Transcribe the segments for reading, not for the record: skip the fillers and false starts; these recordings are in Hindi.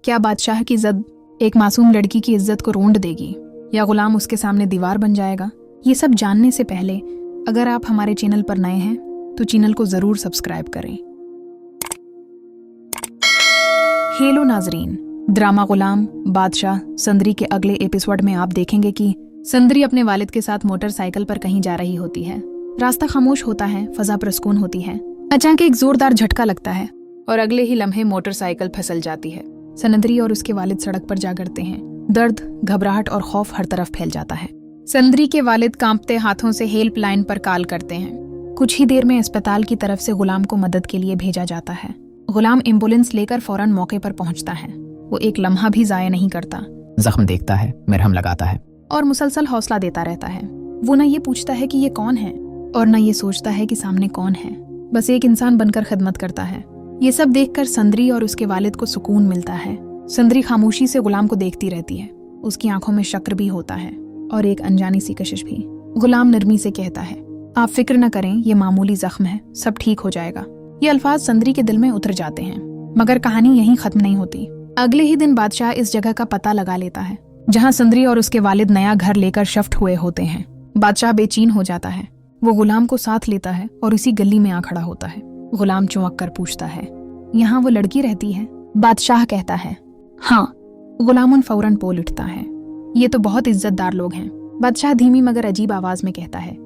क्या बादशाह की जिद एक मासूम लड़की की इज्जत को रोंद देगी या गुलाम उसके सामने दीवार बन जाएगा? ये सब जानने से पहले अगर आप हमारे चैनल पर नए हैं तो चैनल को जरूर सब्सक्राइब करें। हेलो नाजरीन, ड्रामा गुलाम बादशाह संदरी के अगले एपिसोड में आप देखेंगे कि संदरी अपने वालिद के साथ मोटरसाइकिल पर कहीं जा रही होती है। रास्ता खामोश होता है, फजा पुरस्कून होती है। अचानक एक जोरदार झटका लगता है और अगले ही लम्हे मोटरसाइकिल फिसल जाती है। संदरी और उसके वालिद सड़क पर जा गिरते हैं। दर्द, घबराहट और खौफ हर तरफ फैल जाता है। संदरी के वालिद कांपते हाथों से हेल्पलाइन पर कॉल करते हैं। कुछ ही देर में अस्पताल की तरफ से गुलाम को मदद के लिए भेजा जाता है। गुलाम एम्बुलेंस लेकर फौरन मौके पर पहुंचता है। वो एक लम्हा भी जाया नहीं करता। जख्म देखता है, मरहम लगाता है और मुसलसल हौसला देता रहता है। वो न ये पूछता है कि ये कौन है और न ये सोचता है कि सामने कौन है। बस एक इंसान बनकर खिदमत करता है। ये सब देखकर संदरी और उसके वालिद को सुकून मिलता है। संदरी खामोशी से गुलाम को देखती रहती है। उसकी आंखों में शक्र भी होता है और एक अनजानी सी कशिश भी। गुलाम नरमी से कहता है, आप फिक्र न करें, ये मामूली जख्म है, सब ठीक हो जाएगा। ये अल्फाज संदरी के दिल में उतर जाते हैं। मगर कहानी यहीं खत्म नहीं होती। अगले ही दिन बादशाह इस जगह का पता लगा लेता है जहाँ संदरी और उसके वालिद नया घर लेकर शिफ्ट हुए होते हैं। बादशाह बेचैन हो जाता है। वो गुलाम को साथ लेता है और इसी गली में आ खड़ा होता है। गुलाम चौंक कर पूछता है, यहाँ वो लड़की रहती है? बादशाह कहता है, हाँ। गुलाम फौरन बोल उठता है, ये तो बहुत इज्जतदार लोग हैं। बादशाह धीमी मगर अजीब आवाज में कहता है,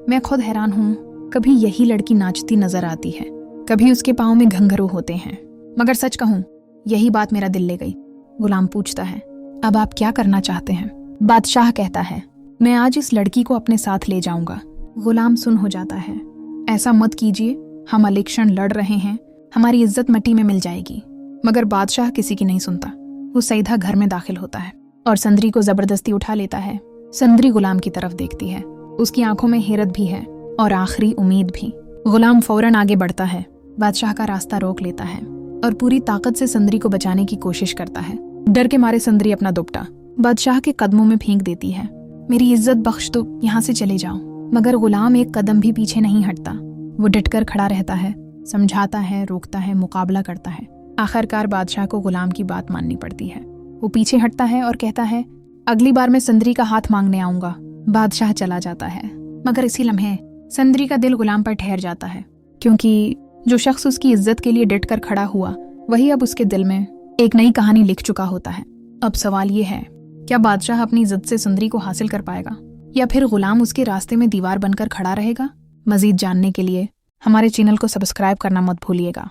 मैं खुद हैरान हूँ, कभी यही लड़की नाचती नजर आती है, कभी उसके पाँव में घंघरू होते हैं, मगर सच कहूँ यही बात मेरा दिल ले गई। गुलाम पूछता है, अब आप क्या करना चाहते हैं? बादशाह कहता है, मैं आज इस लड़की को अपने साथ ले जाऊंगा। गुलाम सुन हो जाता है, ऐसा मत कीजिए, हम इलेक्शन लड़ रहे हैं, हमारी इज्जत मिट्टी में मिल जाएगी। मगर बादशाह किसी की नहीं सुनता। वो सीधा घर में दाखिल होता है और संदरी को जबरदस्ती उठा लेता है। संदरी गुलाम की तरफ देखती है। उसकी आंखों में हैरत भी है और आखिरी उम्मीद भी। गुलाम फौरन आगे बढ़ता है, बादशाह का रास्ता रोक लेता है और पूरी ताकत से संदरी को बचाने की कोशिश करता है। डर के मारे संदरी अपना दुपट्टा बादशाह के कदमों में फेंक देती है। मेरी इज्जत बख्श दो, यहाँ से चले जाओ। मगर गुलाम एक कदम भी पीछे नहीं हटता। वो डटकर खड़ा रहता है, समझाता है, रोकता है, मुकाबला करता है। आखिरकार बादशाह को गुलाम की बात माननी पड़ती है। वो पीछे हटता है और कहता है, अगली बार मैं संदरी का हाथ मांगने आऊंगा। बादशाह चला जाता है। मगर इसी लम्हे संदरी का दिल गुलाम पर ठहर जाता है, क्योंकि जो शख्स उसकी इज्जत के लिए डटकर खड़ा हुआ वही अब उसके दिल में एक नई कहानी लिख चुका होता है। अब सवाल ये है, क्या बादशाह अपनी इज्जत से संदरी को हासिल कर पाएगा या फिर गुलाम उसके रास्ते में दीवार बनकर खड़ा रहेगा? मजीद जानने के लिए हमारे चैनल को सब्सक्राइब करना मत भूलिएगा।